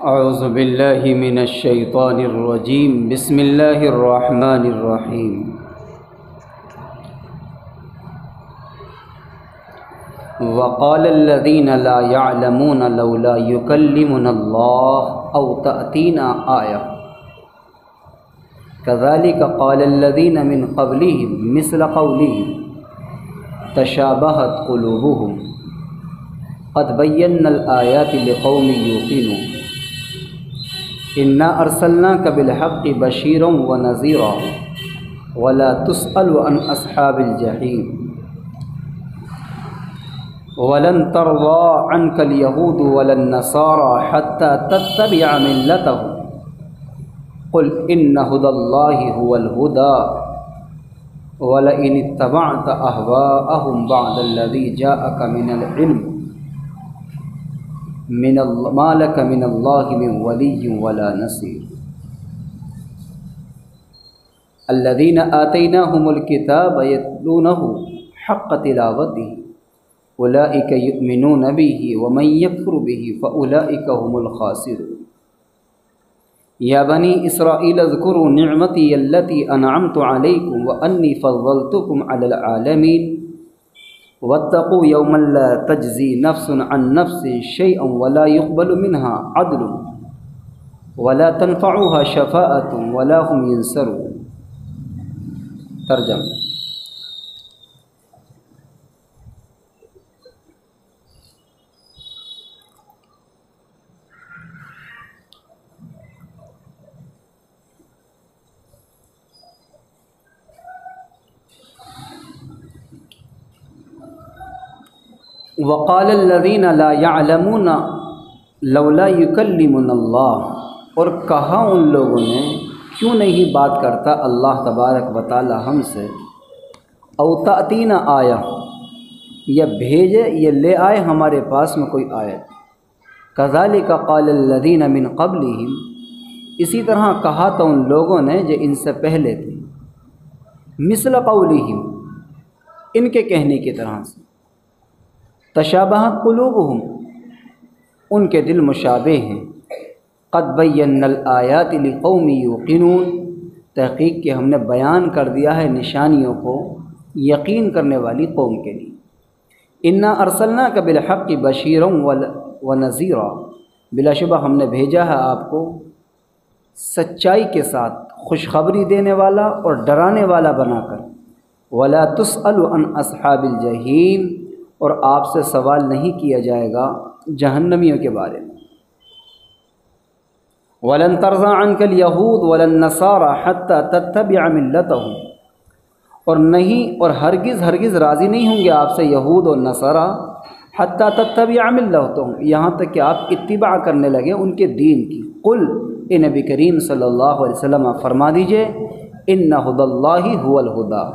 اعوذ باللہ من الشیطان الرجیم بسم اللہ الرحمن الرحیم وقال الذین لا يعلمون لولا يكلمنا اللہ او تأتینا آیہ كذلك قال الذین من قبلهم مثل قولهم تشابہت قلوبهم قد بینا الآیات لقوم یوقنون انا ارسلناک بالحق بشیرا ونذیرا ولا تسأل عن اصحاب الجحیم ولن ترضى عنك اليهود ولا النصارى حتى تتبع ملتهم قل ان هدى الله هو الهدى ولئن اتبعت اهواءهم بعد الذي جاءك من العلم ما لك من اللہ من ولی ولا نصیر الذین آتیناہم الکتاب یتلونہ حق تلاوتہ اولئک یؤمنون بہ ومن یکفر بہ فاولئک هم الخاسرون یا بنی اسرائیل اذکروا نعمتی التي انعمت علیکم وانی فضلتکم علی العالمین واتقوا یوما لا تجزی نفس عن نفس شیئا ولا يقبل منها عدل ولا تنفعها شفاعة ولا هم ينصرون ترجمہ وقال الذین لا يعلمون لولا يكلمنا اللہ، اور کہا ان لوگوں نے کیوں نہیں بات کرتا اللہ تبارک و تعالی ہم سے، او تأتینا آیہ، یا بھیجے یا لے آئے ہمارے پاس میں کوئی آیت، کذالک قال الذین من قبلہم، اسی طرح کہا تو ان لوگوں نے جو ان سے پہلے تھے، مثل قولہم، ان کے کہنے کی طرح سے، تشابہت قلوبہم، ان کے دل مشابہ ہیں، قد بینا الآیات لقوم یوقنون، تحقیق کہ ہم نے بیان کر دیا ہے نشانیوں کو یقین کرنے والی قوم کے لیے، انا ارسلناک بالحق بشیرا ونذیرا، بلا شبہ ہم نے بھیجا ہے آپ کو سچائی کے ساتھ خوشخبری دینے والا اور ڈرانے والا بنا کر، ولا تسأل عن اصحاب الجحیم، اور آپ سے سوال نہیں کیا جائے گا جہنمیوں کے بارے میں، وَلَن تَرْضَىٰ عَنْكَ الْيَهُودُ وَلَا النَّصَارَىٰ حَتَّىٰ تَتَّبِعَ مِلَّتَهُمْ، اور نہیں اور ہرگز راضی نہیں ہوں گے آپ سے یہود اور نصارہ، حَتَّىٰ تَتَّبِعَ مِلَّتَهُمْ، یہاں تک کہ آپ اتباع کرنے لگے ان کے دین کی، قل، اے نبی کریم صلی اللہ علیہ وسلم فرما دیجئے، اِنَّ هُدَى اللَّهِ هُوَ الْهُدَىٰ،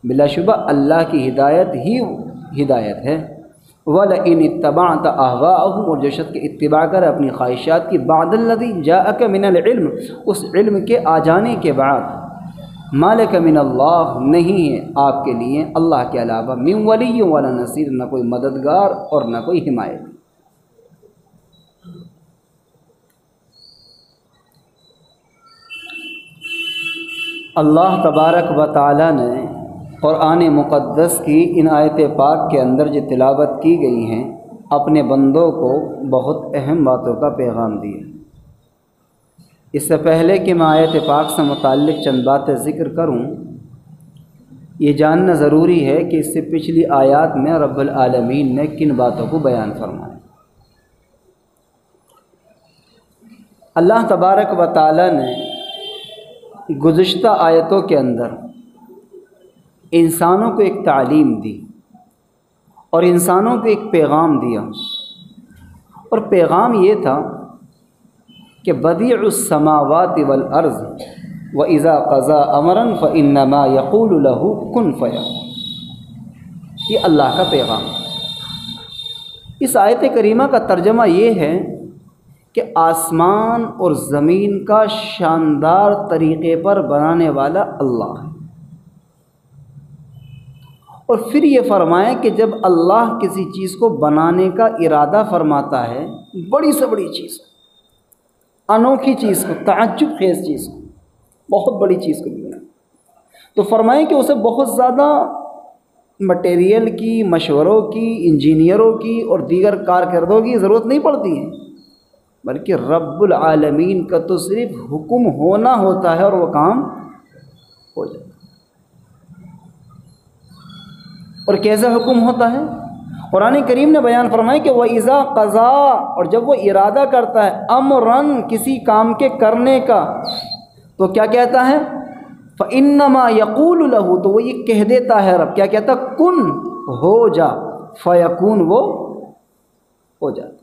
بلا شبہ اللہ کی ہدایت ہی ہدایت ہے، وَلَئِنِ اتَّبَعْتَ أَهْوَاءَهُمْ، اور جو شخص کے اتباع کرے اپنی خواہشات کی، بعد الذی جاءک من العلم، اس علم کے آ جانے کے بعد، ما لک من اللہ، نہیں ہے آپ کے لیے اللہ کے علاوہ، من ولی ولا نصیر، نہ کوئی مددگار اور نہ کوئی حمایت۔ اللہ تبارک و تعالی نے قرآن مقدس کی ان آیت پاک کے اندر جو تلاوت کی گئی ہیں اپنے بندوں کو بہت اہم باتوں کا پیغام دیا۔ اس سے پہلے کہ میں آیت پاک سے متعلق چند باتیں ذکر کروں، یہ جاننا ضروری ہے کہ اس سے پچھلی آیات میں رب العالمین نے کن باتوں کو بیان فرمایا۔ اللہ تبارک و تعالی نے گزشتہ آیتوں کے اندر انسانوں کو ایک تعلیم دی اور انسانوں کو ایک پیغام دیا، اور پیغام یہ تھا کہ بدیع السماوات والارض واذا قضى امرا فانما يقول له كن فيكون، یہ اللہ کا پیغام۔ اس آیت کریمہ کا ترجمہ یہ ہے کہ آسمان اور زمین کا شاندار طریقے پر بنانے والا اللہ ہے، اور پھر یہ فرمائیں کہ جب اللہ کسی چیز کو بنانے کا ارادہ فرماتا ہے، بڑی سے بڑی چیز، انوکھی چیز کو، تعجب خیز چیز کو، بہت بڑی چیز کو بھی، تو فرمائیں کہ اسے بہت زیادہ مٹیریل کی، مشوروں کی، انجینئروں کی اور دیگر کارکردوں کی ضرورت نہیں پڑتی ہے، بلکہ رب العالمین کا تو صرف حکم ہونا ہوتا ہے اور وہ کام ہو جاتا ہے۔ اور کیسا حکم ہوتا ہے؟ قرآن کریم نے بیان فرمایا کہ وَإِذَا قَضَىٰ، اور جب وہ ارادہ کرتا ہے امراً کسی کام کے کرنے کا، تو کیا کہتا ہے؟ فَإِنَّمَا يَقُولُ لَهُ، تو وہ یہ کہہ دیتا ہے رب، کیا کہتا؟ کن، ہو جا، فَيَكُونُ، وہ ہو جاتا۔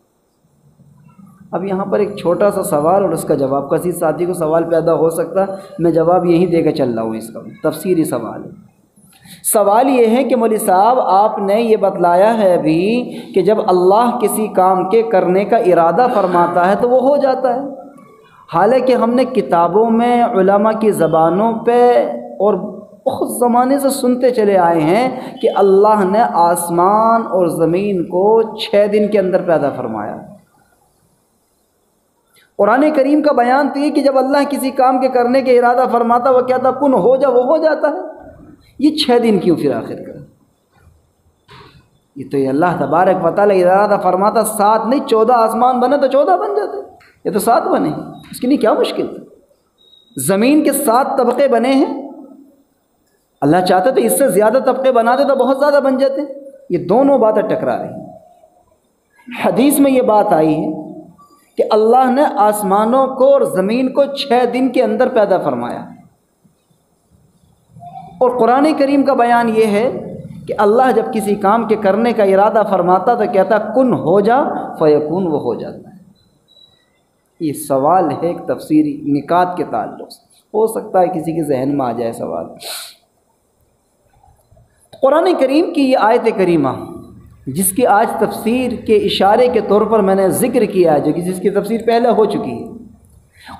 اب یہاں پر ایک چھوٹا سا سوال اور اس کا جواب، کسی ساتھی کو سوال پیدا ہو سکتا ہے، میں جواب یہی دے کے چل رہا ہوں، اس کا تفسیری سوال ہے۔ سوال یہ ہے کہ مولوی صاحب آپ نے یہ بتلایا ہے ابھی کہ جب اللہ کسی کام کے کرنے کا ارادہ فرماتا ہے تو وہ ہو جاتا ہے، حالانکہ ہم نے کتابوں میں علماء کی زبانوں پہ اور بہت زمانے سے سنتے چلے آئے ہیں کہ اللہ نے آسمان اور زمین کو 6 دن کے اندر پیدا فرمایا۔ قرآن کریم کا بیان تو یہ کہ جب اللہ کسی کام کے کرنے کے ارادہ فرماتا وہ کہتا کن ہو جا، وہ ہو جاتا ہے۔ یہ 6 دن کیوں پھر آخر کر؟ یہ تو یہ اللہ تبارک و تعالیٰ ارادہ فرماتا 7 نہیں 14 آسمان بنے تو 14 بن جاتے، یہ تو 7 بنے، اس کے لیے کیا مشکل تھا؟ زمین کے 7 طبقے بنے ہیں، اللہ چاہتے تو اس سے زیادہ طبقے بنا دے تو بہت زیادہ بن جاتے۔ یہ دونوں باتیں ٹکرا رہی ہیں۔ حدیث میں یہ بات آئی ہے کہ اللہ نے آسمانوں کو اور زمین کو 6 دن کے اندر پیدا فرمایا، اور قرآن کریم کا بیان یہ ہے کہ اللہ جب کسی کام کے کرنے کا ارادہ فرماتا تو کہتا کن ہو جا، فیکون، وہ ہو جاتا ہے۔ یہ سوال ہے ایک تفسیری نکات کے تعلق سے، ہو سکتا ہے کسی کے ذہن میں آ جائے سوال۔ قرآن کریم کی یہ آیت کریمہ جس کی آج تفسیر کے اشارے کے طور پر میں نے ذکر کیا ہے، جو کہ جس کی تفسیر پہلے ہو چکی ہے،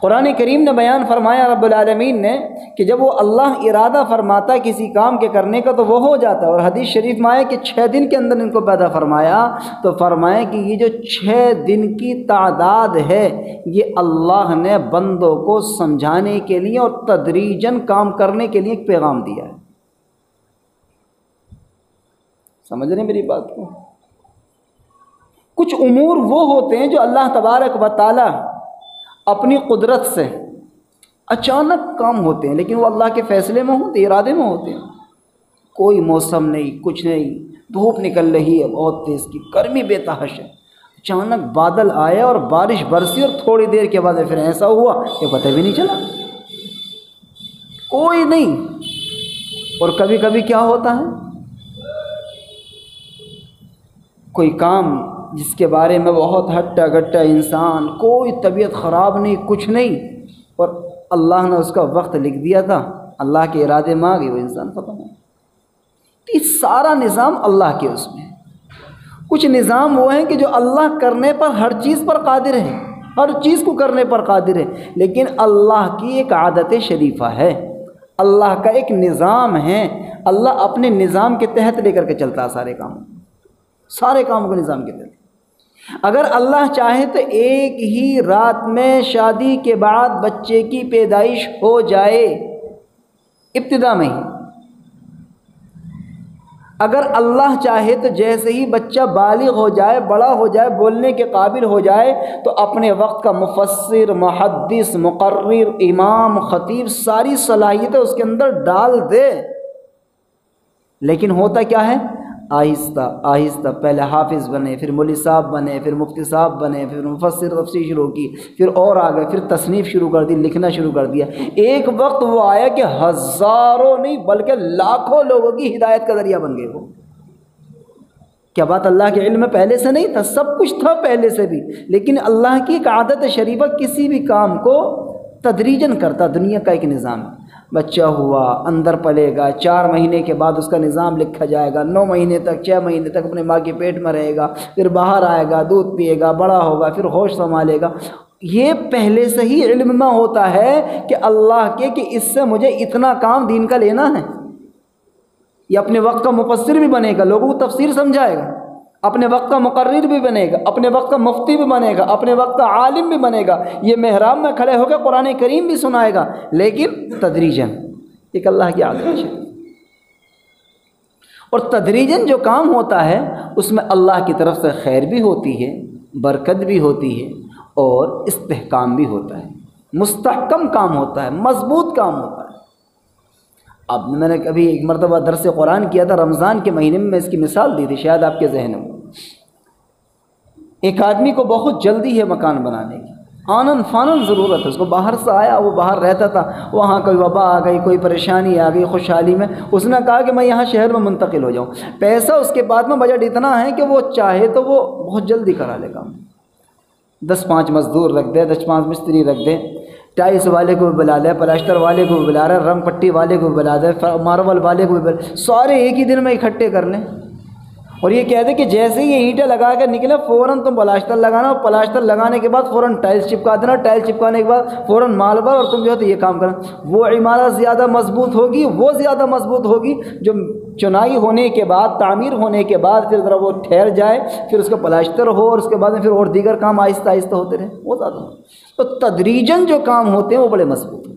قرآن کریم نے بیان فرمایا رب العالمین نے کہ جب وہ اللہ ارادہ فرماتا ہے کسی کام کے کرنے کا تو وہ ہو جاتا ہے، اور حدیث شریف میں آیا کہ 6 دن کے اندر ان کو پیدا فرمایا، تو فرمایا کہ یہ جو 6 دن کی تعداد ہے یہ اللہ نے بندوں کو سمجھانے کے لیے اور تدریجاً کام کرنے کے لیے ایک پیغام دیا ہے۔ سمجھ رہے ہیں میری بات کو؟ کچھ امور وہ ہوتے ہیں جو اللہ تبارک و تعالی اپنی قدرت سے اچانک کام ہوتے ہیں، لیکن وہ اللہ کے فیصلے میں ہوتے، ارادے میں ہوتے ہیں۔ کوئی موسم نہیں، کچھ نہیں، دھوپ نکل رہی ہے بہت تیز کی، گرمی بے تحش ہے، اچانک بادل آئے اور بارش برسی اور تھوڑی دیر کے بعد پھر ایسا ہوا کہ پتہ بھی نہیں چلا، کوئی نہیں۔ اور کبھی کبھی کیا ہوتا ہے، کوئی کام جس کے بارے میں بہت ہٹا گٹا انسان، کوئی طبیعت خراب نہیں، کچھ نہیں، اور اللہ نے اس کا وقت لکھ دیا تھا، اللہ کے ارادے میں آ گئی، وہ انسان ختم ہو۔ یہ سارا نظام اللہ کے اس میں۔ کچھ نظام وہ ہیں کہ جو اللہ کرنے پر ہر چیز پر قادر ہے، ہر چیز کو کرنے پر قادر ہے، لیکن اللہ کی ایک عادت شریفہ ہے، اللہ کا ایک نظام ہے، اللہ اپنے نظام کے تحت لے کر کے چلتا ہے سارے کاموں کو نظام کے تحت۔ اگر اللہ چاہے تو ایک ہی رات میں شادی کے بعد بچے کی پیدائش ہو جائے، ابتدا میں ہی۔ اگر اللہ چاہے تو جیسے ہی بچہ بالغ ہو جائے، بڑا ہو جائے، بولنے کے قابل ہو جائے، تو اپنے وقت کا مفسر، محدث، مقرر، امام، خطیب، ساری صلاحیتیں اس کے اندر ڈال دے۔ لیکن ہوتا کیا ہے، آہستہ آہستہ پہلے حافظ بنے، پھر مولوی صاحب بنے، پھر مفتی صاحب بنے، پھر مفسر تفسیر شروع کی، پھر اور آگے، پھر تصنیف شروع کر دی، لکھنا شروع کر دیا۔ ایک وقت وہ آیا کہ ہزاروں نہیں بلکہ لاکھوں لوگوں کی ہدایت کا ذریعہ بن گئے وہ۔ کیا بات اللہ کے علم میں پہلے سے نہیں تھا؟ سب کچھ تھا پہلے سے بھی، لیکن اللہ کی ایک عادت شریفہ کسی بھی کام کو تدریجاً کرتا۔ دنیا کا ایک نظام ہے، بچہ ہوا، اندر پلے گا، 4 مہینے کے بعد اس کا نظام لکھا جائے گا، 9 مہینے تک، 6 مہینے تک اپنے ماں کے پیٹ میں رہے گا، پھر باہر آئے گا، دودھ پیے گا، بڑا ہوگا، پھر ہوش سنبھالے گا۔ یہ پہلے سے ہی علم میں ہوتا ہے کہ اللہ کے کہ اس سے مجھے اتنا کام دین کا لینا ہے۔ یہ اپنے وقت کا مفسر بھی بنے گا، لوگوں کو تفسیر سمجھائے گا، اپنے وقت کا مقرر بھی بنے گا، اپنے وقت کا مفتی بھی بنے گا، اپنے وقت کا عالم بھی بنے گا، یہ محراب میں کھڑے ہو کے قرآن کریم بھی سنائے گا، لیکن تدریجاً، ایک اللہ کی عادت ہے۔ اور تدریجاً جو کام ہوتا ہے اس میں اللہ کی طرف سے خیر بھی ہوتی ہے، برکت بھی ہوتی ہے، اور استحکام بھی ہوتا ہے، مستحکم کام ہوتا ہے، مضبوط کام ہوتا ہے۔ اب میں نے کبھی ایک مرتبہ درس قرآن کیا تھا، رمضان کے مہینے میں اس کی مثال دی تھی، شاید آپ کے ذہن میں۔ ایک آدمی کو بہت جلدی ہے مکان بنانے کی، آنن فانن ضرورت ہے، اس کو باہر سے آیا، وہ باہر رہتا تھا، وہاں کوئی وبا آ گئی، کوئی پریشانی آ گئی، خوشحالی میں اس نے کہا کہ میں یہاں شہر میں منتقل ہو جاؤں۔ پیسہ اس کے پاس میں بجٹ اتنا ہے کہ وہ چاہے تو وہ بہت جلدی کرا لے کام، 10-5 مزدور رکھ دے، 10-5 مستری رکھ دے، ٹائلس والے کو بھی بلا لے، پلاسٹر والے کو بھی بلا رہے، رنگ پٹی والے کو بھی بلا دے، ماربل والے کو بھی بلا، سارے ایک ہی دن میں اکٹھے کر لیں، اور یہ کہہ دے کہ جیسے ہی یہ اینٹیں لگا کے نکلے فوراً تم پلاسٹر لگانا، اور پلاسٹر لگانے کے بعد فوراً ٹائلس چپکا دینا، ٹائلس چپکانے کے بعد فوراً ماربل، اور تم جو ہے تو یہ کام کرنا۔ وہ عمارت زیادہ مضبوط ہوگی، وہ زیادہ مضبوط ہوگی جو چنائی ہونے کے بعد، تعمیر ہونے کے بعد پھر ذرا وہ ٹھہر جائے، پھر اس کا پلاسٹر ہو، اور اس کے بعد میں پھر اور دیگر کام آہستہ آہستہ ہوتے رہے، وہ زیادہ ہو۔ تو تدریجاً جو کام ہوتے ہیں وہ بڑے مضبوط ہوتے ہیں۔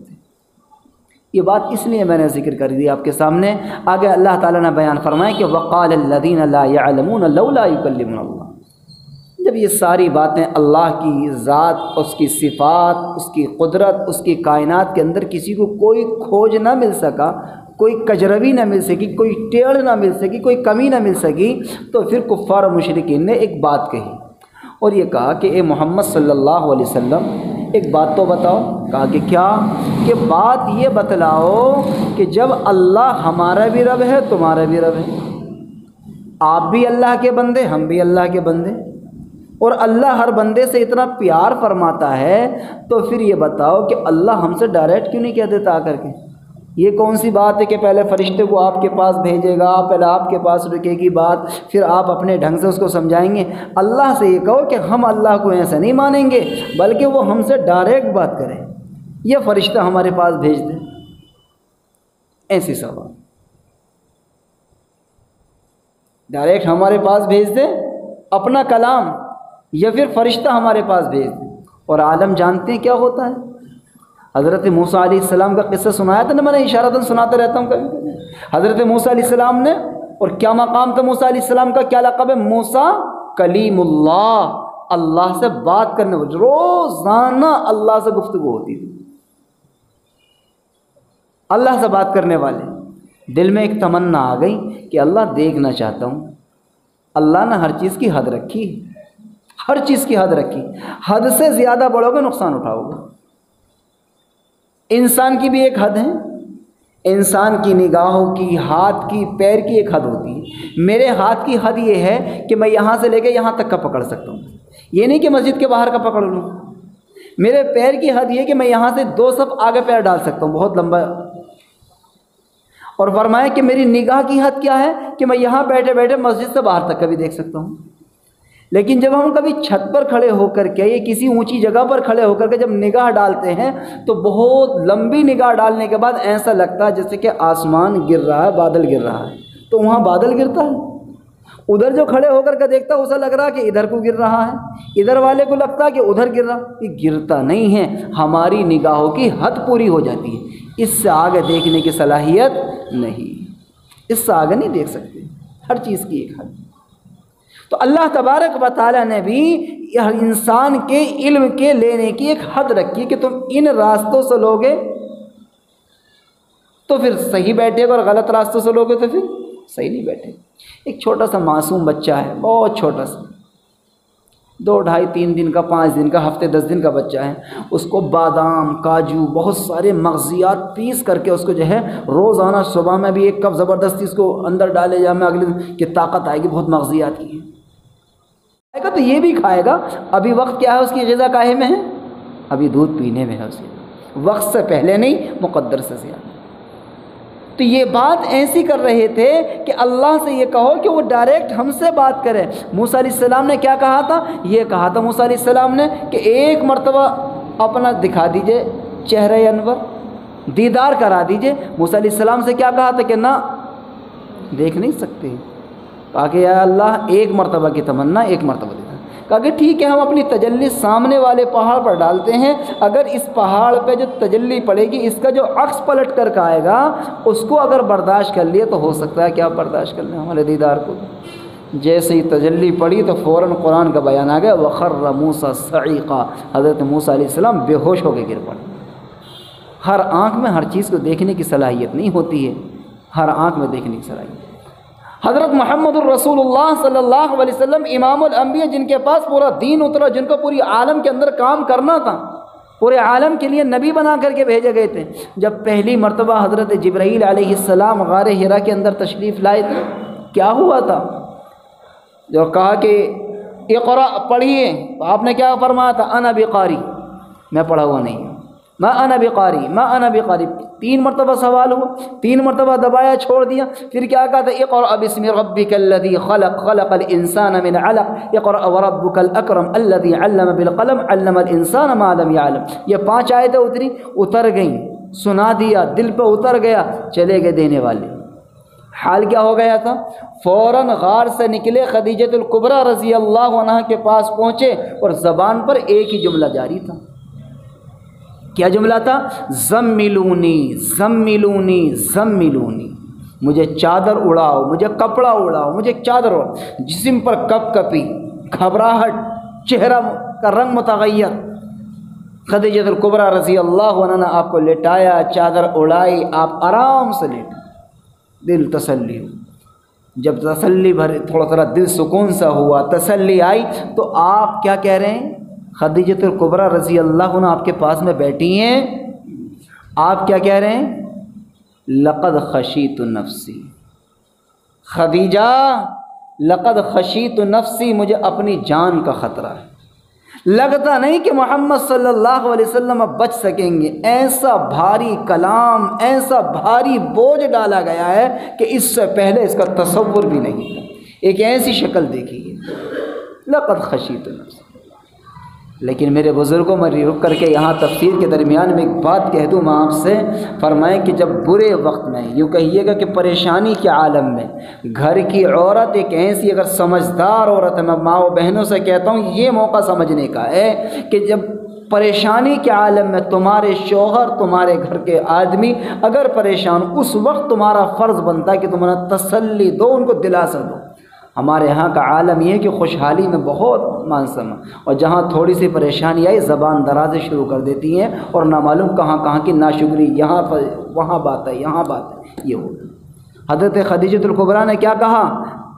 یہ بات اس لیے میں نے ذکر کر دی آپ کے سامنے۔ آگے اللہ تعالیٰ نے بیان فرمایا کہ وقال الذین لا يعلمون لولا يكلمنا اللہ۔ جب یہ ساری باتیں اللہ کی ذات، اس کی صفات، اس کی قدرت، اس کی کائنات کے اندر کسی کو کوئی کھوج نہ مل سکا، کوئی کجروی نہ مل سکی، کوئی ٹیڑھ نہ مل سکی، کوئی کمی نہ مل سکی، تو پھر کفار و مشرکین نے ایک بات کہی، اور یہ کہا کہ اے محمد صلی اللہ علیہ وسلم ایک بات تو بتاؤ۔ کہا کہ کیا؟ کہ بات یہ بتلاؤ کہ جب اللہ ہمارا بھی رب ہے، تمہارا بھی رب ہے، آپ بھی اللہ کے بندے، ہم بھی اللہ کے بندے، اور اللہ ہر بندے سے اتنا پیار فرماتا ہے، تو پھر یہ بتاؤ کہ اللہ ہم سے ڈائریکٹ کیوں نہیں کہہ دیتا آ کر کے؟ یہ کون سی بات ہے کہ پہلے فرشتے کو آپ کے پاس بھیجے گا، پہلے آپ کے پاس رکے گی بات، پھر آپ اپنے ڈھنگ سے اس کو سمجھائیں گے؟ اللہ سے یہ کہو کہ ہم اللہ کو ایسا نہیں مانیں گے، بلکہ وہ ہم سے ڈائریکٹ بات کریں، یہ فرشتہ ہمارے پاس بھیج دیں، ایسی سوال ڈائریکٹ ہمارے پاس بھیج دیں اپنا کلام، یا پھر فرشتہ ہمارے پاس بھیج دیں۔ اور عالم جانتے ہیں کیا ہوتا ہے؟ حضرت موسیٰ علیہ السلام کا قصہ سنایا تھا نا، میں نے اشارتاً سناتا رہتا ہوں کبھی کبھی۔ حضرت موسیٰ علیہ السلام نے، اور کیا مقام تھا موسیٰ علیہ السلام کا، کیا لقب ہے؟ موسیٰ کلیم اللہ، اللہ سے بات کرنے والے، روزانہ اللہ سے گفتگو ہوتی تھی، اللہ سے بات کرنے والے۔ دل میں ایک تمنا آ گئی کہ اللہ دیکھنا چاہتا ہوں۔ اللہ نے ہر چیز کی حد رکھی، ہر چیز کی حد رکھی، حد سے زیادہ بڑھو گے نقصان اٹھاؤ گے۔ انسان کی بھی ایک حد ہے، انسان کی نگاہوں کی، ہاتھ کی، پیر کی ایک حد ہوتی ہے۔ میرے ہاتھ کی حد یہ ہے کہ میں یہاں سے لے کے یہاں تک کا پکڑ سکتا ہوں، یہ نہیں کہ مسجد کے باہر کا پکڑ لوں۔ میرے پیر کی حد یہ کہ میں یہاں سے 2 صف آگے پیر ڈال سکتا ہوں، بہت لمبا۔ اور فرمایا کہ میری نگاہ کی حد کیا ہے کہ میں یہاں بیٹھے بیٹھے مسجد سے باہر تک کا بھی دیکھ سکتا ہوں۔ لیکن جب ہم کبھی چھت پر کھڑے ہو کر کے یا کسی اونچی جگہ پر کھڑے ہو کر کے جب نگاہ ڈالتے ہیں تو بہت لمبی نگاہ ڈالنے کے بعد ایسا لگتا ہے جیسے کہ آسمان گر رہا ہے، بادل گر رہا ہے، تو وہاں بادل گرتا ہے، ادھر جو کھڑے ہو کر کے دیکھتا ہے اسے لگ رہا ہے کہ ادھر کو گر رہا ہے، ادھر والے کو لگتا ہے کہ ادھر گر رہا، یہ گرتا نہیں ہے، ہماری نگاہوں کی حد پوری ہو جاتی ہے، اس سے آگے دیکھنے کی صلاحیت نہیں، اس سے آگے نہیں دیکھ سکتے، ہر چیز کی ایک حد۔ تو اللہ تبارک و تعالیٰ نے بھی انسان کے علم کے لینے کی ایک حد رکھی کہ تم ان راستوں سے لوگے تو پھر صحیح بیٹھے گا، اور غلط راستوں سے لوگے تو پھر صحیح نہیں بیٹھے۔ ایک چھوٹا سا معصوم بچہ ہے، بہت چھوٹا سا، 2, 2.5, 3 دن کا، 5 دن کا، ہفتے 10 دن کا بچہ ہے، اس کو بادام، کاجو، بہت سارے مغزیات پیس کر کے اس کو جو ہے روزانہ صبح میں بھی 1 کپ زبردستی اس کو اندر ڈالے جا، میں اگلے دن کی طاقت آئے گی، بہت مغزیات کی کھائے گا تو یہ بھی کھائے گا۔ ابھی وقت کیا ہے اس کی غذا کاہے میں ہے؟ ابھی دودھ پینے میں ہے، اسے وقت سے پہلے نہیں، مقدر سے زیادہ۔ تو یہ بات ایسی کر رہے تھے کہ اللہ سے یہ کہو کہ وہ ڈائریکٹ ہم سے بات کرے۔ موسیٰ علیہ السلام نے کیا کہا تھا؟ یہ کہا تھا موسیٰ علیہ السلام نے کہ ایک مرتبہ اپنا دکھا دیجئے چہرہ انور، دیدار کرا دیجئے۔ موسیٰ علیہ السلام سے کیا کہا تھا کہ نہ دیکھ نہیں سکتے، کہا کہ یا اللہ ایک مرتبہ کی تمنا ایک مرتبہ دیتا. کہا کہ ٹھیک ہے ہم اپنی تجلی سامنے والے پہاڑ پر ڈالتے ہیں، اگر اس پہاڑ پہ جو تجلی پڑے گی اس کا جو عکس پلٹ کر آئے گا اس کو اگر برداشت کر لیے تو ہو سکتا ہے کہ آپ برداشت کر لیں ہمارے دیدار کو. جیسے ہی تجلی پڑی تو فوراً قرآن کا بیان آ گیا وَخَرَّ مُوسَىٰ صَعِيقًا، حضرت موسیٰ علیہ السلام بے ہوش ہو کے گر پڑے. ہر آنکھ میں ہر چیز کو دیکھنے کی صلاحیت نہیں ہوتی ہے، ہر آنکھ میں دیکھنے کی صلاحیت. حضرت محمد الرسول اللہ صلی اللہ علیہ وسلم امام الانبیاء، جن کے پاس پورا دین اترا، جن کو پوری عالم کے اندر کام کرنا تھا، پورے عالم کے لیے نبی بنا کر کے بھیجے گئے تھے، جب پہلی مرتبہ حضرت جبرائیل علیہ السلام غار حرا کے اندر تشریف لائے تھے کیا ہوا تھا؟ جو کہا کہ اقرا پڑھیے، تو آپ نے کیا فرمایا تھا؟ انا بقاری، میں پڑھا ہوا نہیں ہوں. ما انا بقاری، ما انا بقاری. 3 مرتبہ سوال ہوا، 3 مرتبہ دبایا چھوڑ دیا. پھر کیا کہا تھا؟ اقرأ باسم ربک الذی خلق، خلق الانسان من علق، اقرأ وربک الاکرم الذی علم بالقلم، علم الانسان ما لم يعلم. یہ 5 آیتیں اتری، اتر گئیں، سنا دیا، دل پہ اتر گیا، چلے گئے دینے والے. حال کیا ہو گیا تھا؟ فوراً غار سے نکلے، خدیجۃ الکبریٰ رضی اللہ عنہا کے پاس پہنچے اور زبان پر ایک ہی جملہ جاری تھا. کیا جملہ تھا؟ زملونی زملونی زملونی، مجھے چادر اڑاؤ، مجھے کپڑا اڑاؤ، مجھے چادر اڑاؤ. جسم پر کپ کپی، گھبراہٹ، چہرہ کا رنگ متغیر. خدیجۃ الکبریٰ رضی اللہ عنہا نے آپ کو لٹایا، چادر اڑائی، آپ آرام سے لیٹے، دل تسلی ہو. جب تسلی بھر تھوڑا تھوڑا دل سکون سا ہوا، تسلی آئی، تو آپ کیا کہہ رہے ہیں؟ خدیجۃ الکبریٰ رضی اللہ عنہ آپ کے پاس میں بیٹھی ہیں، آپ کیا کہہ رہے ہیں؟ لقد خشیت نفسی، خدیجہ لقد خشیت نفسی، مجھے اپنی جان کا خطرہ ہے، لگتا نہیں کہ محمد صلی اللہ علیہ وسلم اب بچ سکیں گے. ایسا بھاری کلام، ایسا بھاری بوجھ ڈالا گیا ہے کہ اس سے پہلے اس کا تصور بھی نہیں تھا. ایک ایسی شکل دیکھی ہے، لقد خشیت نفسی. لیکن میرے بزرگوں، میں رک کر کے یہاں تفسیر کے درمیان میں ایک بات کہہ دوں میں آپ سے. فرمائیں کہ جب برے وقت میں، یوں کہیے گا کہ پریشانی کے عالم میں، گھر کی عورت ایک ایسی اگر سمجھدار عورت ہے، میں ماں و بہنوں سے کہتا ہوں یہ موقع سمجھنے کا ہے کہ جب پریشانی کے عالم میں تمہارے شوہر، تمہارے گھر کے آدمی اگر پریشان، اس وقت تمہارا فرض بنتا ہے کہ تم انہیں تسلی دو، ان کو دلاسا دو. ہمارے ہاں کا عالم یہ ہے کہ خوشحالی میں بہت مانسم، اور جہاں تھوڑی سی پریشانی آئی زبان درازیں شروع کر دیتی ہیں، اور نہ معلوم کہاں کہاں کی ناشکری، یہاں پر وہاں بات ہے، یہاں بات ہے. یہ ہوتا. حضرت خدیجۃ الکبریٰ نے کیا کہا؟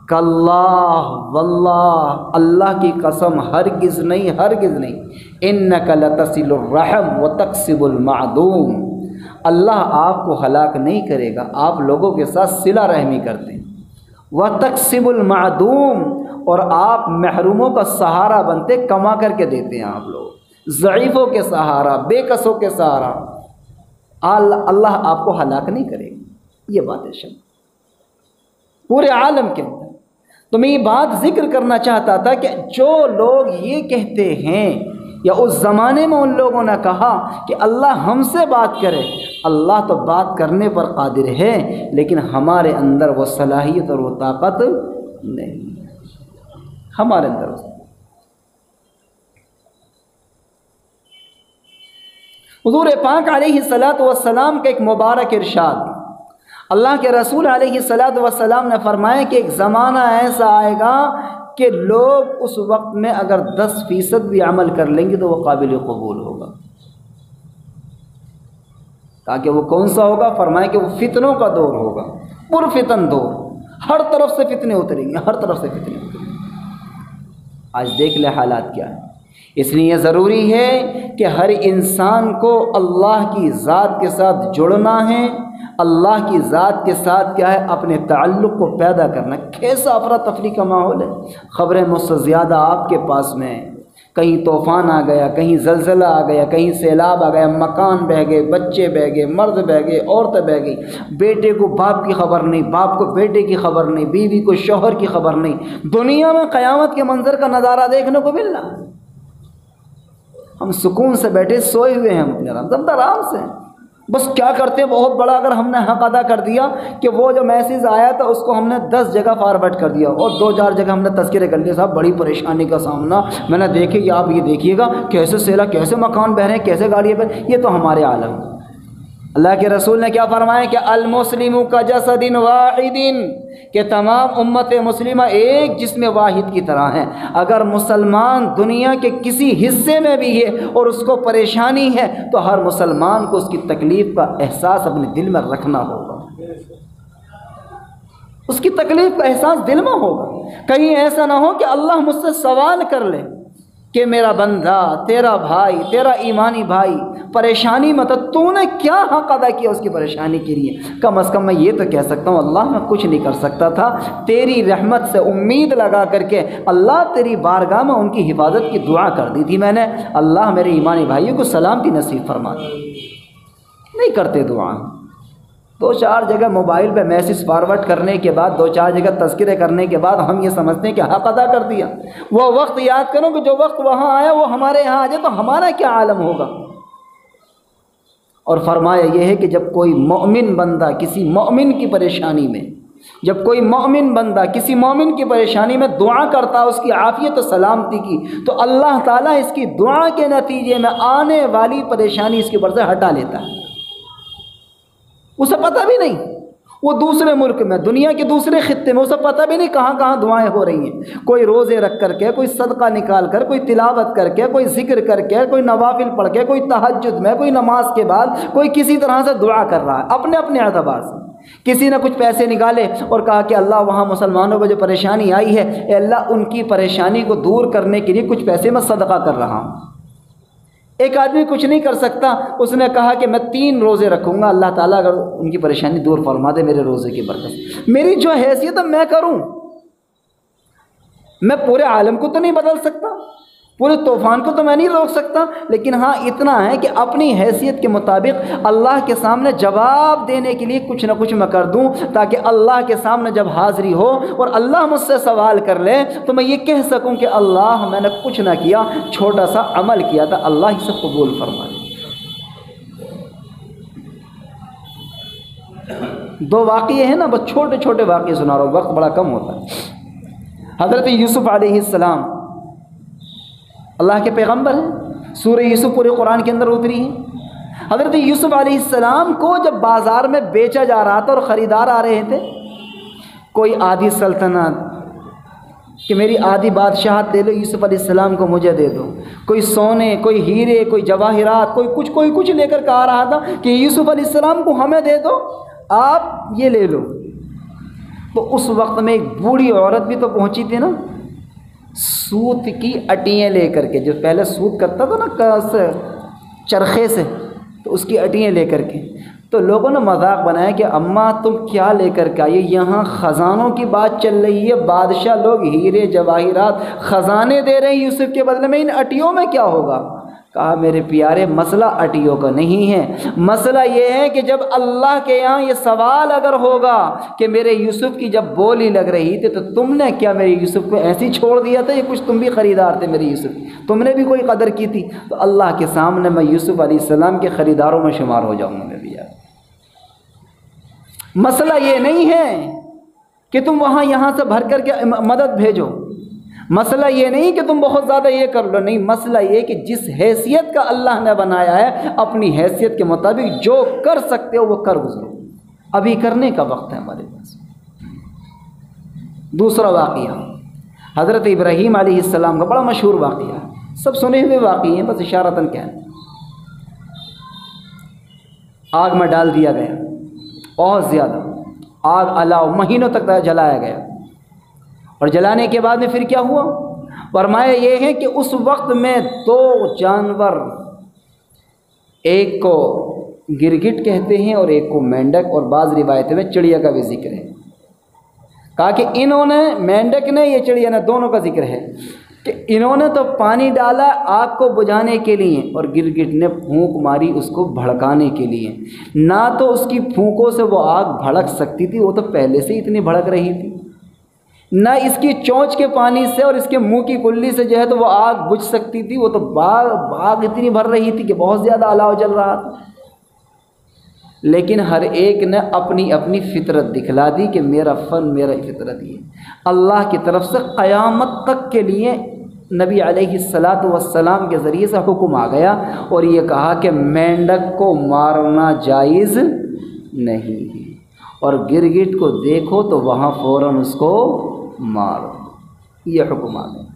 کاللہ واللہ، اللہ کی قسم، ہرگز نہیں، ہرگز نہیں. انک لتصل الرحم وتکسب المعدوم، اللہ آپ کو ہلاک نہیں کرے گا، آپ لوگوں کے ساتھ صلہ رحمی کرتے ہیں. وتکسب المعدوم، اور آپ محروموں کا سہارا بنتے، کما کر کے دیتے ہیں آپ لوگ، ضعیفوں کے سہارا، بے کسوں کے سہارا. اللہ آپ کو ہلاک نہیں کرے گا. یہ بات ہے شب پورے عالم کے اندر. تو میں یہ بات ذکر کرنا چاہتا تھا کہ جو لوگ یہ کہتے ہیں، یا اس زمانے میں ان لوگوں نے کہا کہ اللہ ہم سے بات کرے، اللہ تو بات کرنے پر قادر ہے، لیکن ہمارے اندر وہ صلاحیت اور وہ طاقت نہیں ہے. ہمارے اندر حضور پاک علیہ الصلاۃ والسلام کا ایک مبارک ارشاد، اللہ کے رسول علیہ الصلاۃ والسلام نے فرمایا کہ ایک زمانہ ایسا آئے گا کہ لوگ اس وقت میں اگر 10% بھی عمل کر لیں گے تو وہ قابل قبول ہوگا. تاکہ وہ کون سا ہوگا؟ فرمایا کہ وہ فتنوں کا دور ہوگا، پرفتن دور، ہر طرف سے فتنے اتریں گے، ہر طرف سے فتنے اتریں گے. آج دیکھ لے حالات کیا ہے. اس لیے ضروری ہے کہ ہر انسان کو اللہ کی ذات کے ساتھ جڑنا ہے، اللہ کی ذات کے ساتھ کیا ہے؟ اپنے تعلق کو پیدا کرنا. کیسا افراتفری کا ماحول ہے، خبریں مجھ سے زیادہ آپ کے پاس میں. کہیں طوفان آ گیا، کہیں زلزلہ آ گیا، کہیں سیلاب آ گیا، مکان بہہ گئے، بچے بہہ گئے، مرد بہہ گئے، عورتیں بہہ گئی. بیٹے کو باپ کی خبر نہیں، باپ کو بیٹے کی خبر نہیں، بیوی کو شوہر کی خبر نہیں. دنیا میں قیامت کے منظر کا نظارہ دیکھنے کو مل رہا ہے. ہم سکون سے بیٹھے سوئے ہوئے ہیں، اپنے آرام سے بس کیا کرتے ہیں بہت بڑا، اگر ہم نے حق ادا کر دیا کہ وہ جو میسیج آیا تھا اس کو ہم نے 10 جگہ فارورڈ کر دیا اور 2-4 جگہ ہم نے تذکرے کر لیے، صاحب بڑی پریشانی کا سامنا میں نے دیکھی، یا آپ یہ دیکھیے گا کیسے سیلا، کیسے مکان بہ رہے ہیں، کیسے گاڑیاں بہ رہی ہیں، یہ تو ہمارے عالم۔ اللہ کے رسول نے کیا فرمایا کہ المسلم کا جسد واحد، کہ تمام امت مسلمہ ایک جسم واحد کی طرح ہیں۔ اگر مسلمان دنیا کے کسی حصے میں بھی ہے اور اس کو پریشانی ہے تو ہر مسلمان کو اس کی تکلیف کا احساس اپنے دل میں رکھنا ہوگا، اس کی تکلیف کا احساس دل میں ہوگا۔ کہیں ایسا نہ ہو کہ اللہ مجھ سے سوال کر لے کہ میرا بندہ، تیرا بھائی، تیرا ایمانی بھائی پریشانی میں تو نے کیا حق ادا کیا اس کی پریشانی کے لیے؟ کم از کم میں یہ تو کہہ سکتا ہوں اللہ میں کچھ نہیں کر سکتا تھا، تیری رحمت سے امید لگا کر کے اللہ تیری بارگاہ میں ان کی حفاظت کی دعا کر دی تھی میں نے، اللہ میرے ایمانی بھائیوں کو سلامتی نصیب فرما دی۔ نہیں کرتے دعا، 2-4 جگہ موبائل پہ میسیج فارورڈ کرنے کے بعد، 2-4 جگہ تذکرے کرنے کے بعد ہم یہ سمجھتے ہیں کہ حق ادا کر دیا۔ وہ وقت یاد کرو کہ جو وقت وہاں آیا وہ ہمارے یہاں آ جائے تو ہمارا کیا عالم ہوگا۔ اور فرمایا یہ ہے کہ جب کوئی مومن بندہ کسی مومن کی پریشانی میں، جب کوئی مومن بندہ کسی مومن کی پریشانی میں دعا کرتا ہے اس کی عافیت و سلامتی کی، تو اللہ تعالیٰ اس کی دعا کے نتیجے میں آنے والی پریشانی اس کے اوپر سے ہٹا لیتا ہے۔ اسے پتہ بھی نہیں، وہ دوسرے ملک میں، دنیا کے دوسرے خطے میں، اسے پتہ بھی نہیں کہاں کہاں دعائیں ہو رہی ہیں۔ کوئی روزے رکھ کر کے، کوئی صدقہ نکال کر، کوئی تلاوت کر کے، کوئی ذکر کر کے، کوئی نوافل پڑھ کے، کوئی تہجد میں، کوئی نماز کے بعد، کوئی کسی طرح سے دعا کر رہا ہے اپنے اپنے اعتبار سے۔ کسی نے کچھ پیسے نکالے اور کہا کہ اللہ وہاں مسلمانوں کو جو پریشانی آئی ہے، اے اللہ ان کی پریشانی کو دور کرنے کے لیے کچھ پیسے میں صدقہ کر رہا ہوں۔ ایک آدمی کچھ نہیں کر سکتا، اس نے کہا کہ میں 3 روزے رکھوں گا، اللہ تعالیٰ اگر ان کی پریشانی دور فرما دے میرے روزے کی برکت سے۔ میری جو حیثیت ہے میں کروں، میں پورے عالم کو تو نہیں بدل سکتا، پورے طوفان کو تو میں نہیں روک سکتا، لیکن ہاں اتنا ہے کہ اپنی حیثیت کے مطابق اللہ کے سامنے جواب دینے کے لیے کچھ نہ کچھ میں کر دوں، تاکہ اللہ کے سامنے جب حاضری ہو اور اللہ مجھ سے سوال کر لے تو میں یہ کہہ سکوں کہ اللہ میں نے کچھ نہ کیا، چھوٹا سا عمل کیا تھا، اللہ ہی سے قبول فرما لے۔ 2 واقعے ہیں نا، بس چھوٹے چھوٹے واقعے سنا رہا ہوں، وقت بڑا کم ہوتا ہے۔ حضرت یوسف علیہ السلام اللہ کے پیغمبر ہیں، سورہ یوسف پورے قرآن کے اندر اتری ہے۔ حضرت یوسف علیہ السلام کو جب بازار میں بیچا جا رہا تھا اور خریدار آ رہے تھے، کوئی آدھی سلطنت کہ میری آدھی بادشاہت دے لو، یوسف علیہ السلام کو مجھے دے دو، کوئی سونے، کوئی ہیرے، کوئی جواہرات، کوئی کچھ لے کر کے آ رہا تھا کہ یوسف علیہ السلام کو ہمیں دے دو، آپ یہ لے لو۔ تو اس وقت میں ایک بوڑھی عورت بھی تو پہنچی تھی نا، سوت کی اٹیاں لے کر کے، جو پہلے سوت کرتا تھا نا چرخے سے، تو اس کی اٹیاں لے کر کے، تو لوگوں نے مذاق بنایا کہ اماں تم کیا لے کر کے آئیے، یہاں خزانوں کی بات چل رہی ہے، بادشاہ لوگ ہیرے جواہرات خزانے دے رہے ہیں یوسف کے بدلے میں، ان اٹیوں میں کیا ہوگا؟ کہا میرے پیارے مسئلہ اٹیوں کا نہیں ہے، مسئلہ یہ ہے کہ جب اللہ کے یہاں یہ سوال اگر ہوگا کہ میرے یوسف کی جب بولی لگ رہی تھی تو تم نے کیا میرے یوسف کو ایسے ہی چھوڑ دیا تھا، یہ کچھ تم بھی خریدار تھے میرے یوسف کی، تم نے بھی کوئی قدر کی تھی، تو اللہ کے سامنے میں یوسف علیہ السلام کے خریداروں میں شمار ہو جاؤں گا میں بھی۔ یار مسئلہ یہ نہیں ہے کہ تم وہاں یہاں سے بھر کر کے مدد بھیجو، مسئلہ یہ نہیں کہ تم بہت زیادہ یہ کر لو، نہیں، مسئلہ یہ کہ جس حیثیت کا اللہ نے بنایا ہے اپنی حیثیت کے مطابق جو کر سکتے ہو وہ کر گزرو، ابھی کرنے کا وقت ہے ہمارے پاس۔ دوسرا واقعہ حضرت ابراہیم علیہ السلام کا بڑا مشہور واقعہ، سب سنے ہوئے واقعے ہیں، بس اشارتاً کہنا۔ آگ میں ڈال دیا گیا، بہت زیادہ آگ الاؤ مہینوں تک جلایا گیا، اور جلانے کے بعد میں پھر کیا ہوا؟ فرمایا یہ ہے کہ اس وقت میں 2 جانور، ایک کو گرگٹ کہتے ہیں اور ایک کو مینڈک، اور بعض روایتوں میں چڑیا کا بھی ذکر ہے۔ کہا کہ انہوں نے، مینڈک نے، یہ چڑیا نے، دونوں کا ذکر ہے کہ انہوں نے تو پانی ڈالا آگ کو بجھانے کے لیے، اور گرگٹ نے پھونک ماری اس کو بھڑکانے کے لیے۔ نہ تو اس کی پھونکوں سے وہ آگ بھڑک سکتی تھی، وہ تو پہلے سے اتنی بھڑک رہی تھی، نہ اس کی چونچ کے پانی سے اور اس کے منہ کی کلی سے جو ہے تو وہ آگ بجھ سکتی تھی، وہ تو باغ اتنی بھر رہی تھی کہ بہت زیادہ الاؤ جل رہا تھا۔ لیکن ہر ایک نے اپنی اپنی فطرت دکھلا دی کہ میرا فن میرا فطرت یہ اللہ کی طرف سے قیامت تک کے لیے نبی علیہ الصلاۃ والسلام کے ذریعے سے حکم آ گیا اور یہ کہا کہ مینڈک کو مارنا جائز نہیں ہے، اور گرگٹ کو دیکھو تو وہاں فوراً اس کو مارو، یہ حکم آ گیا۔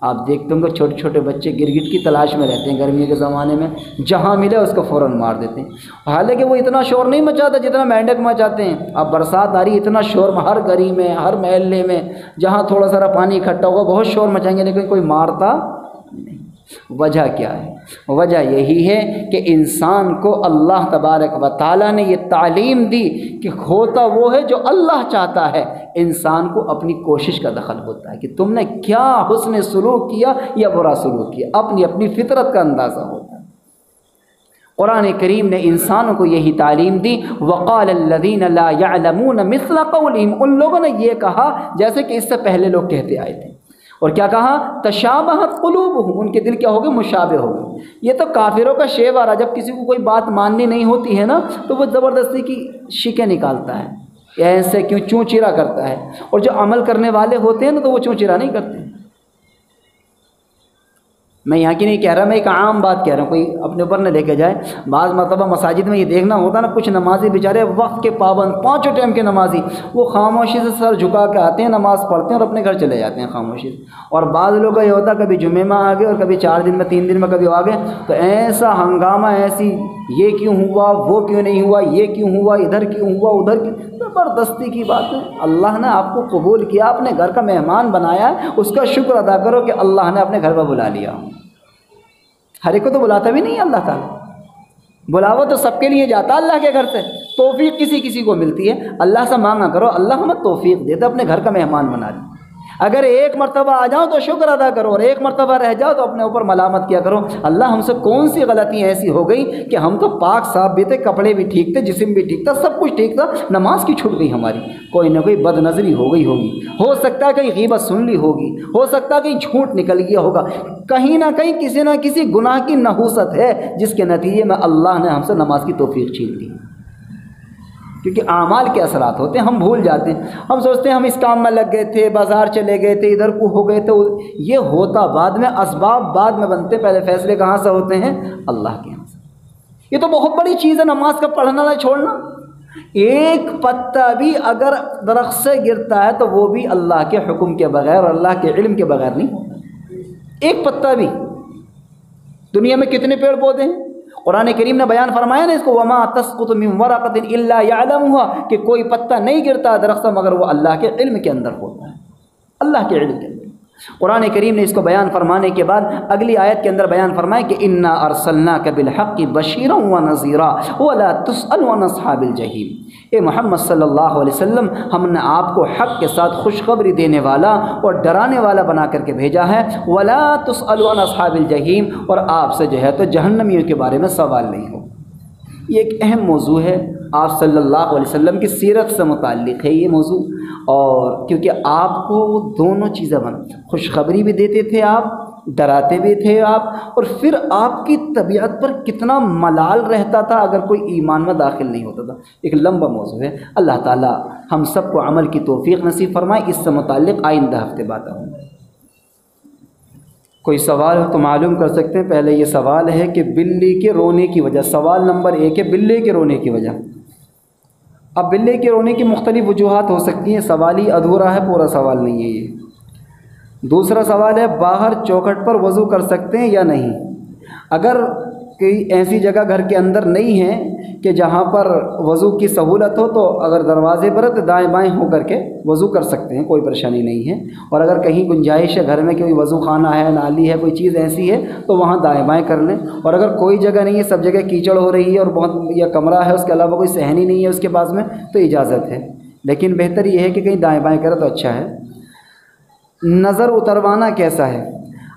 آپ دیکھتے ہوں گے چھوٹے چھوٹے بچے گرگٹ کی تلاش میں رہتے ہیں گرمی کے زمانے میں، جہاں ملے اس کو فوراً مار دیتے ہیں، حالانکہ وہ اتنا شور نہیں مچاتا جتنا مینڈک مچاتے ہیں۔ اب برسات آ رہی، اتنا شور ہر گلی میں ہر محلے میں جہاں تھوڑا سا پانی اکٹھا ہوگا بہت شور مچائیں گے، لیکن کوئی مارتا نہیں۔ وجہ کیا ہے؟ وجہ یہی ہے کہ انسان کو اللہ تبارک و تعالیٰ نے یہ تعلیم دی کہ ہوتا وہ ہے جو اللہ چاہتا ہے، انسان کو اپنی کوشش کا دخل ہوتا ہے کہ تم نے کیا حسن سلوک کیا یا برا سلوک کیا، اپنی اپنی فطرت کا اندازہ ہوتا ہے۔ قرآن کریم نے انسانوں کو یہی تعلیم دی، وقال الذین لا یعلمون مثل قولہم، ان لوگوں نے یہ کہا جیسے کہ اس سے پہلے لوگ کہتے آئے تھے، اور کیا کہا؟ تشابہت قلوبہم، ان کے دل کیا ہو گئے؟ مشابہ ہو گئے۔ یہ تو کافروں کا شیوہ رہا، جب کسی کو کوئی بات ماننی نہیں ہوتی ہے نا تو وہ زبردستی کی شکیں نکالتا ہے، ایسے کیوں چوں چرا کرتا ہے، اور جو عمل کرنے والے ہوتے ہیں نا تو وہ چوں چرا نہیں کرتے۔ میں یہاں کی نہیں کہہ رہا، میں ایک عام بات کہہ رہا ہوں، کوئی اپنے اوپر نہ لے کے جائے۔ بعض مرتبہ مساجد میں یہ دیکھنا ہوتا نا، کچھ نمازی بیچارے وقت کے پابند، پانچوں ٹائم کے نمازی، وہ خاموشی سے سر جھکا کے آتے ہیں، نماز پڑھتے ہیں اور اپنے گھر چلے جاتے ہیں خاموشی سے۔ اور بعض لوگوں کا یہ ہوتا ہے کبھی جمعے میں آ گئے اور کبھی 4 دن میں 3 دن میں کبھی آ گئے تو ایسا ہنگامہ، ایسی یہ کیوں ہوا، وہ کیوں نہیں ہوا، یہ کیوں ہوا، ادھر کیوں ہوا، ادھر کیوں، زبردستی کی بات ہے۔ اللہ نے آپ کو قبول کیا، اپنے گھر کا مہمان بنایا ہے، اس کا شکر ادا کرو کہ اللہ نے اپنے گھر پر بلا لیا۔ ہر ایک کو تو بلاتا بھی نہیں اللہ تعالیٰ، بلاوا تو سب کے لیے جاتا اللہ کے گھر سے، توفیق کسی کسی کو ملتی ہے۔ اللہ سے مانگا کرو، اللہ ہمیں توفیق دے دے، اپنے گھر کا مہمان بنا لے۔ اگر ایک مرتبہ آ جاؤ تو شکر ادا کرو، اور ایک مرتبہ رہ جاؤ تو اپنے اوپر ملامت کیا کرو، اللہ ہم سے کون سی غلطی ایسی ہو گئی کہ ہم تو پاک صاف بھی تھے، کپڑے بھی ٹھیک تھے، جسم بھی ٹھیک تھا، سب کچھ ٹھیک تھا، نماز کی چھوٹ گئی ہماری، کوئی نہ کوئی بد نظری ہو گئی ہوگی، ہو سکتا ہے کہیں غیبت سن لی ہوگی، ہو سکتا ہے کہیں جھوٹ نکل گیا ہوگا، کہیں نہ کہیں کسی نہ کسی گناہ کی نحوست ہے جس کے نتیجے میں اللہ نے ہم سے نماز کی توفیق چھین لی۔ کیونکہ اعمال کے اثرات ہوتے ہیں، ہم بھول جاتے ہیں، ہم سوچتے ہیں ہم اس کام میں لگ گئے تھے، بازار چلے گئے تھے، ادھر کو ہو گئے تھے، یہ ہوتا بعد میں، اسباب بعد میں بنتے، پہلے فیصلے کہاں سے ہوتے ہیں؟ اللہ کے یہاں سے۔ یہ تو بہت بڑی چیز ہے نماز کا پڑھنا نہ چھوڑنا۔ ایک پتا بھی اگر درخت سے گرتا ہے تو وہ بھی اللہ کے حکم کے بغیر اور اللہ کے علم کے بغیر نہیں ہوتا، ایک پتا بھی۔ دنیا میں کتنے پیڑ پودے ہیں؟ قرآن کریم نے بیان فرمایا نا اس کو، وما تسقط من ورقۃ الا يعلمها، کہ کوئی پتا نہیں گرتا درخت سے مگر وہ اللہ کے علم کے اندر ہوتا ہے، اللہ کے علم کے اندر۔ قرآن کریم نے اس کو بیان فرمانے کے بعد اگلی آیت کے اندر بیان فرمایا کہ انا ارسلناک بالحق بشیرا ونذیرا ولا تسأل عن اصحاب الجحیم، اے محمد صلی اللہ علیہ وسلم، ہم نے آپ کو حق کے ساتھ خوشخبری دینے والا اور ڈرانے والا بنا کر کے بھیجا ہے، ولا تسأل عن اصحاب الجحیم، اور آپ سے جو ہے تو جہنمیوں کے بارے میں سوال نہیں ہو۔ یہ ایک اہم موضوع ہے، آپ صلی اللہ علیہ وسلم کی سیرت سے متعلق ہے یہ موضوع، اور کیونکہ آپ کو وہ دونوں چیزیں خوشخبری بھی دیتے تھے آپ، ڈراتے بھی تھے آپ، اور پھر آپ کی طبیعت پر کتنا ملال رہتا تھا اگر کوئی ایمان میں داخل نہیں ہوتا تھا۔ ایک لمبا موضوع ہے، اللہ تعالی ہم سب کو عمل کی توفیق نصیب فرمائے۔ اس سے متعلق آئندہ ہفتے بات آؤں۔ کوئی سوال ہو تو معلوم کر سکتے ہیں۔ پہلے یہ سوال ہے کہ بلی کے رونے کی وجہ، سوال نمبر 1 ہے بلی کے رونے کی وجہ۔ اب بلی کے رونے کی مختلف وجوہات ہو سکتی ہیں، سوال ہی ادھورا ہے، پورا سوال نہیں ہے یہ۔ دوسرا سوال ہے باہر چوکھٹ پر وضو کر سکتے ہیں یا نہیں؟ اگر کوئی ایسی جگہ گھر کے اندر نہیں ہے کہ جہاں پر وضو کی سہولت ہو تو اگر دروازے پر تو دائیں بائیں ہو کر کے وضو کر سکتے ہیں، کوئی پریشانی نہیں ہے۔ اور اگر کہیں گنجائش ہے گھر میں، کوئی وضو خانہ ہے، نالی ہے، کوئی چیز ایسی ہے تو وہاں دائیں بائیں کر لیں۔ اور اگر کوئی جگہ نہیں ہے، سب جگہ کیچڑ ہو رہی ہے اور بہت یا کمرہ ہے، اس کے علاوہ کوئی صحنی نہیں ہے اس کے پاس میں، تو اجازت ہے، لیکن بہتر یہ ہے کہ کہیں دائیں بائیں کرے تو اچھا ہے۔ نظر اتروانا کیسا ہے؟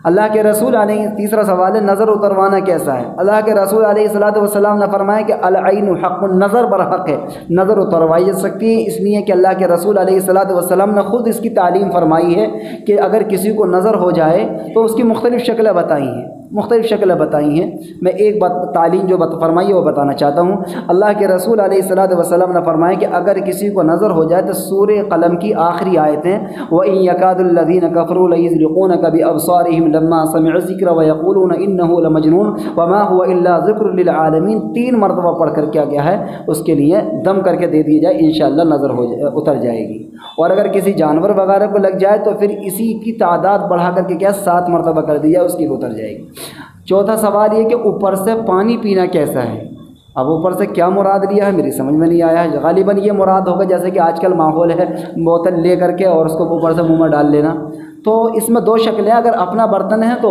اللہ کے رسول علیہ، تیسرا سوال ہے نظر اتروانا کیسا ہے؟ اللہ کے رسول علیہ الصلوۃ والسلام نے فرمایا کہ العین حق، نظر برحق ہے، نظر اتروائی جا سکتی ہے، اس لیے کہ اللہ کے رسول علیہ الصلوۃ والسلام نے خود اس کی تعلیم فرمائی ہے کہ اگر کسی کو نظر ہو جائے تو اس کی مختلف شکلیں بتائی ہیں۔ مختلف شکلیں بتائی ہیں۔ میں ایک بات تعلیم جو فرمائی ہے وہ بتانا چاہتا ہوں۔ اللہ کے رسول علیہ الصلوۃ والسلام نے فرمایا کہ اگر کسی کو نظر ہو جائے تو سورہ قلم کی آخری آیتیں وَإِن يَكَادُ الَّذِينَ كَفَرُوا لَيُزْلِقُونَكَ بِأَبْصَارِهِمْ لَمَّا سَمِعُوا الذِّكْرَ وَيَقُولُونَ إِنَّهُ لَمَجْنُونٌ وَمَا هُوَ إِلَّا ذِكْرٌ لِّلْعَالَمِينَ، 3 مرتبہ پڑھ کر کیا گیا ہے اس کے لیے دم کر کے دے دی جائے، انشاءاللہ نظر اتر جائے گی۔ اور اگر کسی جانور وغیرہ کو لگ جائے تو پھر اسی کی تعداد بڑھا کر کے کیا 7 مرتبہ کر دی جائے، اس کی بھی اتر جائے گی۔ چوتھا سوال یہ کہ اوپر سے پانی پینا کیسا ہے؟ اب اوپر سے کیا مراد لیا ہے میری سمجھ میں نہیں آیا ہے۔ غالباً یہ مراد ہوگا جیسے کہ آج کل ماحول ہے بوتل لے کر کے اور اس کو اوپر سے منہ میں ڈال لینا، تو اس میں 2 شکلیں، اگر اپنا برتن ہے تو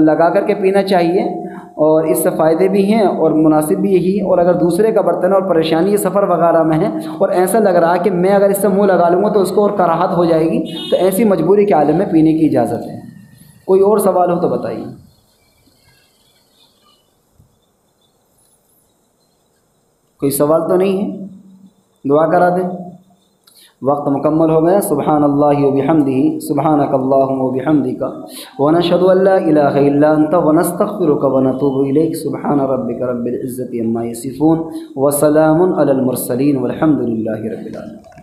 لگا کر کے پینا چاہیے اور اس سے فائدے بھی ہیں اور مناسب بھی یہی، اور اگر دوسرے کا برتن ہے اور پریشانی سفر وغیرہ میں ہے اور ایسا لگ رہا ہے کہ میں اگر اس سے منہ لگا لوں گا تو اس کو اور کراہت ہو جائے گی، تو ایسی مجبوری کے عالم میں پینے کی اجازت ہے۔ کوئی اور سوال ہو تو بتائیے۔ کوئی سوال تو نہیں ہے؟ دعا کرا دیں۔ وقت مکمل ہو گیا۔ سبحان اللہ و بحمدہ، سبحانک اللہم و بحمدک، ونشہد ان لا الہ الا انت ونستغفرک ونتوب الیک۔ سبحان ربک رب العزۃ عما یصفون وسلام علی المرسلین والحمد للہ رب العالمین۔